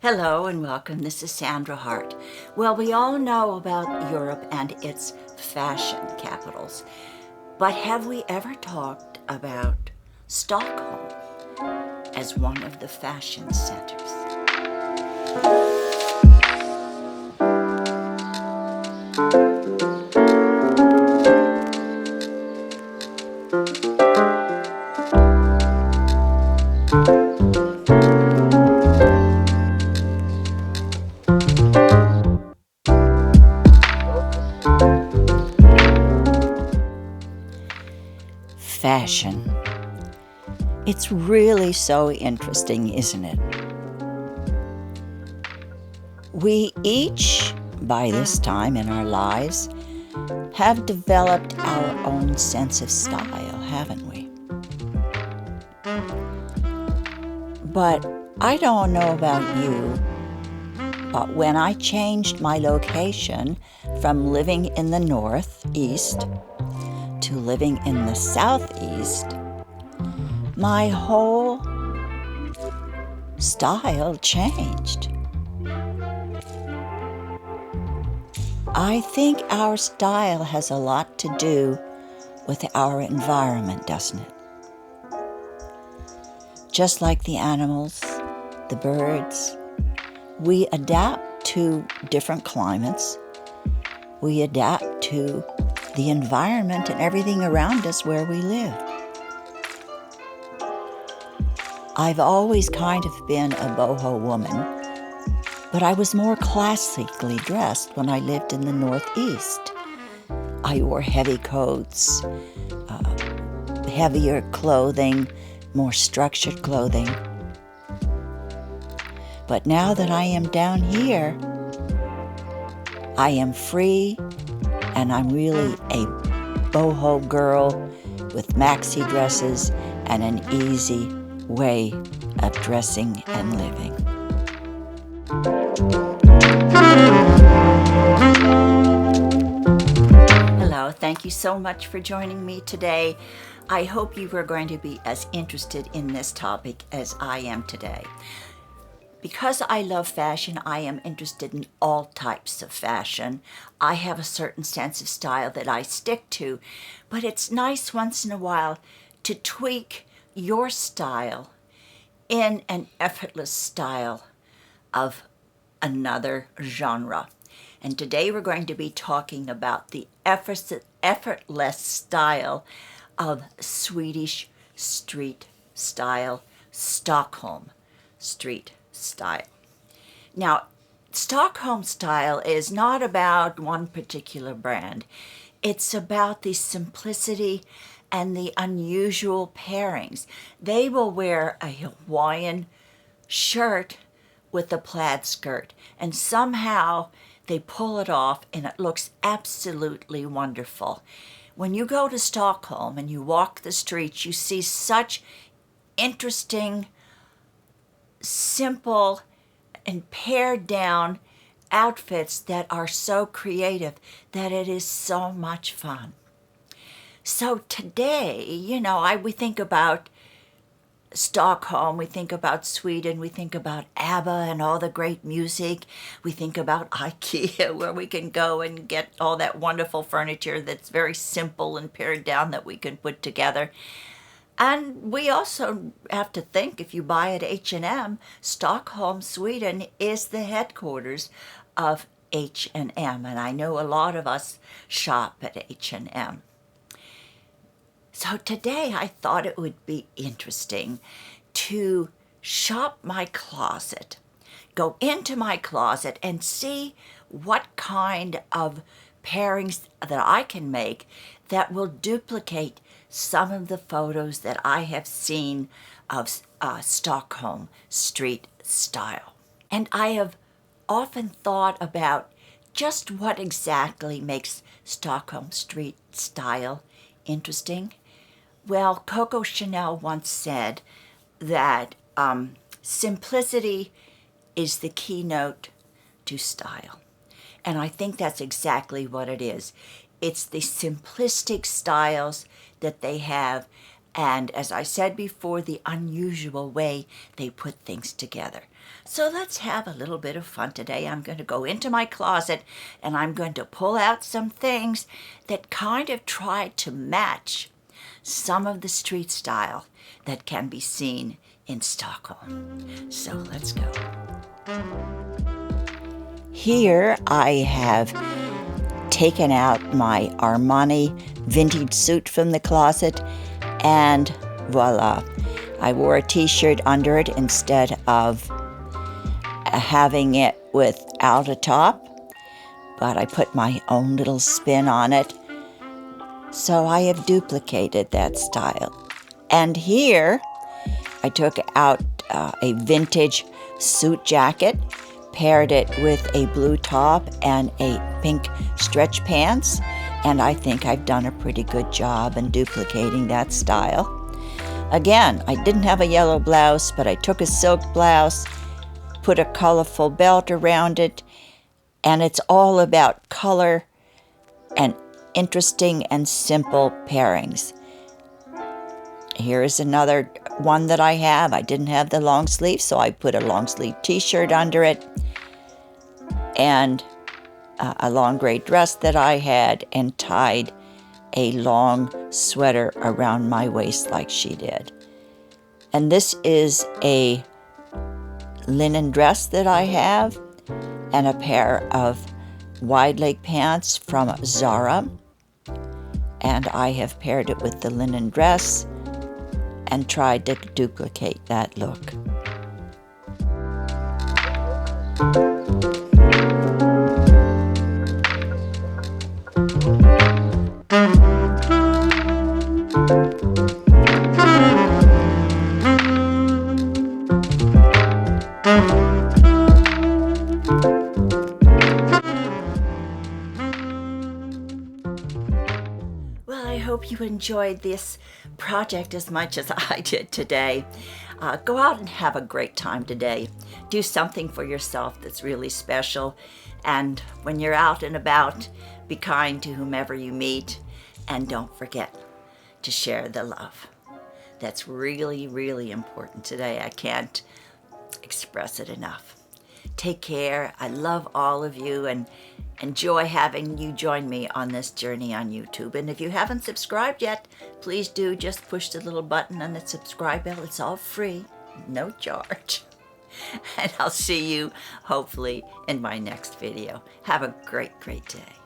Hello and welcome. This is Sandra Hart. Well, we all know about Europe and its fashion capitals, but have we ever talked about Stockholm as one of the fashion centers? Fashion. It's really so interesting, isn't it? We each, by this time in our lives, have developed our own sense of style, haven't we? But I don't know about you, but when I changed my location from living in the northeast to living in the southeast, my whole style changed. I think our style has a lot to do with our environment, doesn't it? Just like the animals, the birds, we adapt to different climates. We adapt to the environment and everything around us where we live. I've always kind of been a boho woman, but I was more classically dressed when I lived in the Northeast. I wore heavy coats, heavier clothing, more structured clothing. But now that I am down here, I am free and I'm really a boho girl with maxi dresses and an easy way of dressing and living. Hello, thank you so much for joining me today. I hope you are going to be as interested in this topic as I am today. Because I love fashion, I am interested in all types of fashion. I have a certain sense of style that I stick to, but it's nice once in a while to tweak your style in an effortless style of another genre. And today we're going to be talking about the effortless style of Swedish street style, Stockholm street style. Now, Stockholm style is not about one particular brand. It's about the simplicity and the unusual pairings. They will wear a Hawaiian shirt with a plaid skirt, and somehow they pull it off and it looks absolutely wonderful. When you go to Stockholm and you walk the streets, you see such interesting, simple, and pared down outfits that are so creative that it is so much fun. So today, we think about Stockholm, we think about Sweden, we think about Abba and all the great music. We think about IKEA, where we can go and get all that wonderful furniture that's very simple and pared down that we can put together. And we also have to think, if you buy at H&M, Stockholm, Sweden is the headquarters of H&M, and I know a lot of us shop at H&M. So today I thought it would be interesting to shop my closet, go into my closet and see what kind of pairings that I can make that will duplicate some of the photos that I have seen of Stockholm street style. And I have often thought about just what exactly makes Stockholm street style interesting. Well, Coco Chanel once said that simplicity is the keynote to style. And I think that's exactly what it is. It's the simplistic styles that they have, and as I said before, the unusual way they put things together. So let's have a little bit of fun today. I'm going to go into my closet and I'm going to pull out some things that kind of try to match some of the street style that can be seen in Stockholm. So let's go. Here I have taken out my Armani vintage suit from the closet, and voila, I wore a t-shirt under it instead of having it without a top, but I put my own little spin on it, so I have duplicated that style. And here I took out a vintage suit jacket, paired it with a blue top and a pink stretch pants, and I think I've done a pretty good job in duplicating that style. Again, I didn't have a yellow blouse, but I took a silk blouse, put a colorful belt around it, and it's all about color and interesting and simple pairings. Here is another one that I have. I didn't have the long sleeve, so I put a long sleeve t-shirt under it and a long gray dress that I had, and tied a long sweater around my waist like she did. And this is a linen dress that I have, and a pair of wide leg pants from Zara, and I have paired it with the linen dress and tried to duplicate that look. Well, I hope you enjoyed this project as much as I did today. Go out and have a great time today. Do something for yourself that's really special. And when you're out and about, be kind to whomever you meet. And don't forget to share the love. That's really, really important today. I can't express it enough. Take care. I love all of you and enjoy having you join me on this journey on YouTube. And if you haven't subscribed yet, please do. Just push the little button on the subscribe bell. It's all free, no charge. And I'll see you hopefully in my next video. Have a great, great day.